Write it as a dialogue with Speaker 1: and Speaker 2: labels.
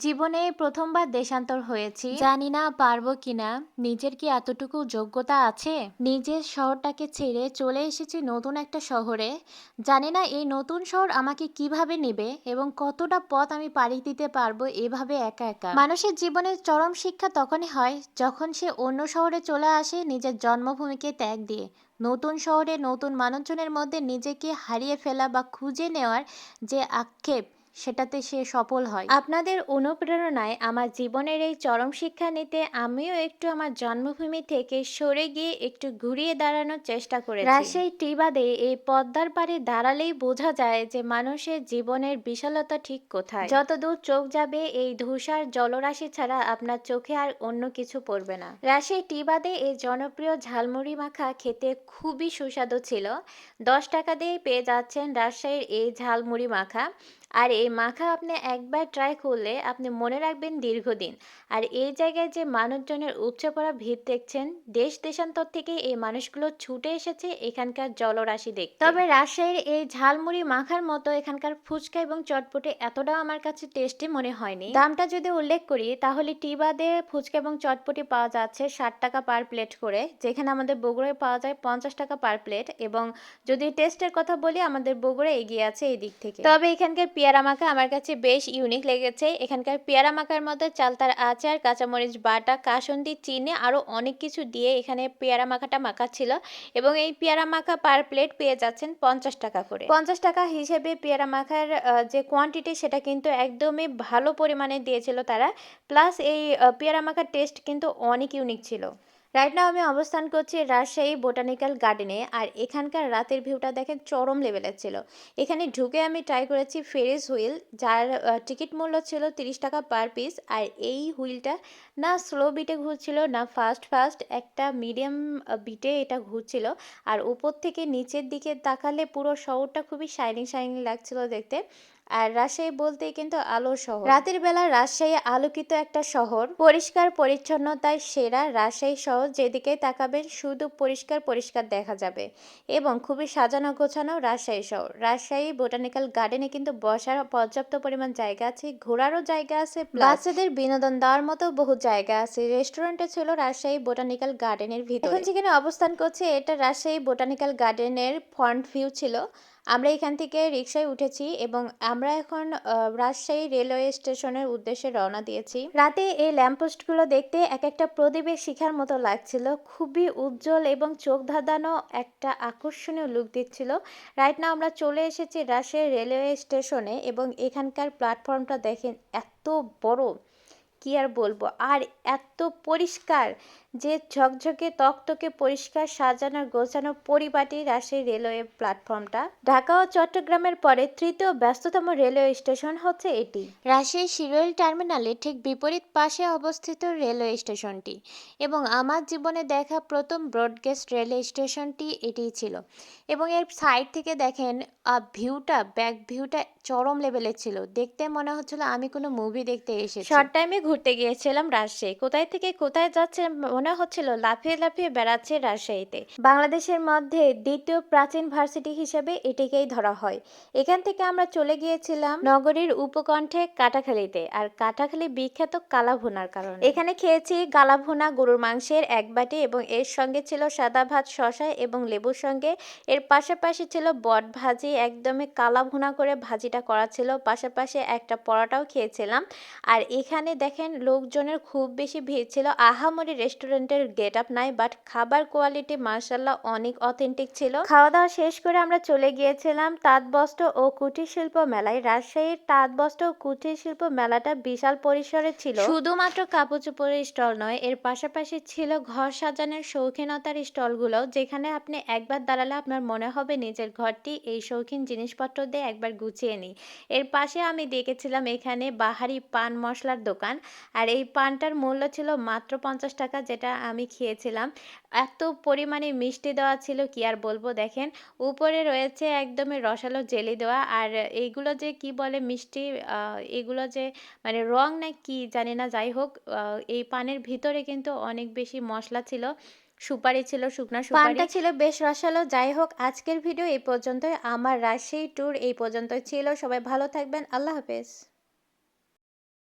Speaker 1: জীবনে প্রথমবার দেশান্তর হয়েছি, জানি না পারবো কিনা। নিজের কি এতটুকু যোগ্যতা আছে? নিজের শহরটাকে ছেড়ে চলে এসেছি নতুন একটা শহরে। জানি না এই নতুন শহর আমাকে কিভাবে নেবে এবং কতটা পথ আমি পাড়ি দিতে পারবো এভাবে একা একা। মানুষের জীবনের চরম শিক্ষা তখনই হয় যখন সে অন্য শহরে চলে আসে নিজের জন্মভূমিকে ত্যাগ দিয়ে। নতুন শহরে নতুন মানুষজনের মধ্যে নিজেকে হারিয়ে ফেলা বা খুঁজে নেওয়ার যে আক্ষেপ, সেটাতে সে সফল হয়। আপনাদের অনুপ্রেরণায় আমার জীবনের এই চরম শিক্ষা নিতে আমিও একটু আমার জন্মভূমি থেকে সরে গিয়ে একটু ঘুরিয়ে দাঁড়ানোর চেষ্টা করেছি। রাজশাহী টি বাদে এই পদ্মার পাড়ে দাঁড়ালেই বোঝা যায় যে মানুষের জীবনের বিশালতা ঠিক কোথায়। যতদূর চোখ যাবে এই ধূসর জলরাশি ছাড়া আপনার চোখে আর অন্য কিছু পড়বে না। রাজশাহী টি বাদে এই জনপ্রিয় ঝালমুড়ি মাখা খেতে খুবই সুস্বাদু ছিল। 10 টাকা দিয়ে পেয়ে যাচ্ছেন রাজশাহীর এই ঝালমুড়ি মাখা। আর এই মাখা আপনি একবার ট্রাই করলে আপনি মনে রাখবেন দীর্ঘদিন। আর এই জায়গায় যে মানুষজনের উপচে পড়া ভিড় দেখছেন, দেশ দেশান্তর থেকে এই মানুষগুলো ছুটে এসেছে এখানকার জলরাশি দেখতে। তবে রাজশাহীর এই ঝালমুড়ি মাখার মতো এখানকার ফুচকা এবং চটপটি এতটাও আমার কাছে টেস্টি মনে হয়নি। দামটা যদি উল্লেখ করি তাহলে টি বাদে ফুচকা এবং চটপটি পাওয়া যাচ্ছে 60 টাকা পার প্লেট করে, যেখানে আমাদের বগুড়ায় পাওয়া যায় 50 টাকা পার প্লেট। এবং যদি টেস্টের কথা বলি আমাদের বগুড়া এগিয়ে আছে এই দিক থেকে। তবে এখানকার পেয়ারা মাখা আমার কাছে বেশ ইউনিক লেগেছে। এখানকার পেয়ারা মাখার মধ্যে চালতার আচার, কাঁচামরিচ বাটা, কাসুন্দি, চিনি আরও অনেক কিছু দিয়ে এখানে পেয়ারা মাখাটা মাখাচ্ছিল। এবং এই পেয়ারা মাখা পার প্লেট পেয়ে যাচ্ছেন 50 টাকা করে। 50 টাকা হিসেবে পেয়ারা মাখার যে কোয়ান্টিটি সেটা কিন্তু একদমই ভালো পরিমাণে দিয়েছিল তারা। প্লাস এই পেয়ারা মাখার টেস্ট কিন্তু অনেক ইউনিক ছিল। রাইট নাও আমি অবস্থান করছি রাজশাহী বোটানিক্যাল গার্ডেনে। আর এখানকার রাতের ভিউটা দেখেন চরম লেভেলের ছিল। এখানে ঢুকে আমি ট্রাই করেছি ফেরিস হুইল, যার টিকিট মূল্য ছিল 30 টাকা পার পিস। আর এই হুইলটা না স্লো বিটে ঘুরছিল না ফাস্ট ফাস্ট, একটা মিডিয়াম বিটে এটা ঘুরছিল। আর উপর থেকে নিচের দিকে তাকালে পুরো শহরটা খুবই শাইনিং শাইনিং লাগছিল দেখতে। আর রাজশাহী বলতেই কিন্তু আলোর শহর। রাতের বেলা রাজশাহী আলোকিত একটা শহর, পরিষ্কার পরিচ্ছন্নতায় সেরা। রাজশাহী শহর যেদিকে তাকাবেন শুধু পরিষ্কার পরিষ্কার দেখা যাবে এবং খুবই সাজানো গোছানো রাজশাহী শহর। রাজশাহী বোটানিক্যাল গার্ডেনে কিন্তু বসার পর্যাপ্ত পরিমাণ জায়গা আছে, ঘোরারও জায়গা আছে, বাচ্চাদের বিনোদন দেওয়ার মতো বহু জায়গা আছে। রেস্টুরেন্টে ছিল রাজশাহী বোটানিক্যাল গার্ডেনের ভিতরে। এখন যেখানে অবস্থান করছে এটা রাজশাহী বোটানিক্যাল গার্ডেনের ফ্রন্ট ভিউ ছিল। আমরা এখান থেকে রিক্সায় উঠেছি এবং আমরা এখন রাজশাহী রেলওয়ে স্টেশনের উদ্দেশ্যে রওনা দিয়েছি। রাতে এই ল্যাম্পপোস্টগুলো দেখতে এক একটা প্রদীপের শিখার মতো লাগছিল, খুবই উজ্জ্বল এবং চোখ ধাঁধানো একটা আকর্ষণীয় লুক দিচ্ছিল। রাইট নাও আমরা চলে এসেছি রাজশাহী রেলওয়ে স্টেশনে এবং এখানকার প্ল্যাটফর্মটা দেখেন এত বড়, কি আর বলবো। আর এত পরিষ্কার যে ঝকঝকে তকতকে পরিষ্কার, সাজানো গোছানো পরিপাটি রাজশাহী রেলওয়ে প্ল্যাটফর্মটা। ঢাকা ও চট্টগ্রামের পরে তৃতীয় ব্যস্ততম রেলওয়ে স্টেশন হচ্ছে এটি। রাজশাহী শিরোইল টার্মিনালে ঠিক বিপরীত পাশে অবস্থিত রেলওয়ে স্টেশনটি এবং আমার জীবনে দেখা প্রথম ব্রডগেজ রেলওয়ে স্টেশনটি এটিই ছিল। এবং এর সাইড থেকে দেখেন ভিউটা, ব্যাক ভিউটা চরম লেভেলের ছিল। দেখতে মনে হচ্ছিল আমি কোনো মুভি দেখতে এসেছি। শর্ট টাইমে ঘুরতে গিয়েছিলাম রাজশাহী, কোথায় থেকে কোথায় যাচ্ছে মনে হচ্ছিল লাফিয়ে লাফিয়ে বেড়াচ্ছে রাজশাহীতে। বাংলাদেশের মধ্যে দ্বিতীয় প্রাচীন ভার্সিটি হিসেবে এটিকেই ধরা হয়। এখান থেকে আমরা চলে গিয়েছিলাম নগরীর উপকণ্ঠে কাটাখালীতে। আর কাটাখালী বিখ্যাত কালাভুনার কারণে এখানে খেয়েছি কালাভুনা গরুর মাংসের এক বাটি এবং এর সঙ্গে ছিল সাদা ভাত, শসা এবং লেবুর সঙ্গে। এর পাশাপাশি ছিল বট ভাজি, একদমই কালাভুনা করে ভাজিটা করা ছিল। পাশাপাশি একটা পরোটাও খেয়েছিলাম। আর এখানে দেখেন লোকজনের খুব বেশি ভিড় ছিল। আহামরি রেস্টুরেন্টের গেট আপ নাই, বাট খাবার কোয়ালিটি মাশাআল্লাহ অনেক অথেন্টিক ছিল। খাওয়া দাওয়া শেষ করে আমরা চলে গিয়েছিলাম তাঁত বস্ত্র ও কুটির শিল্প মেলায়। রাজশাহীর তাঁত বস্ত্র ও কুটির শিল্প মেলাটা বিশাল পরিসরে ছিল। শুধুমাত্র কাপড় চোপড়ের স্টল নয়, এর পাশাপাশি ছিল ঘর সাজানোর শৌখিনতার স্টলগুলো, যেখানে আপনি একবার দাঁড়ালে আপনার মনে হবে নিজের ঘরটি এই শৌখিন জিনিসপত্র দিয়ে একবার গুছিয়ে নিই। এর পাশে আমি দেখেছিলাম এখানে বাহারি পান মশলার দোকান। আর এই পানটার মূল্য ছিল মাত্র 50 টাকা, যেটা আমি খেয়েছিলাম। এত পরিমাণে মিষ্টি দেওয়া ছিল কি আর বলবো। দেখেন উপরে রয়েছে একদমই রসালো জেলি দেওয়া। আর এইগুলো যে কি বলে মিষ্টি, এগুলো যে মানে রং না কি জানি না, যাই হোক এই পানের ভিতরে কিন্তু অনেক বেশি মশলা ছিল, সুপারি ছিল, শুকনা সুপারি। পানটা ছিল বেশ রসালো। যাই হোক আজকের ভিডিও এই পর্যন্তই। আমার রাজশাহী ট্যুর এই পর্যন্তই ছিল। সবাই ভালো থাকবেন। আল্লাহ হাফেজ।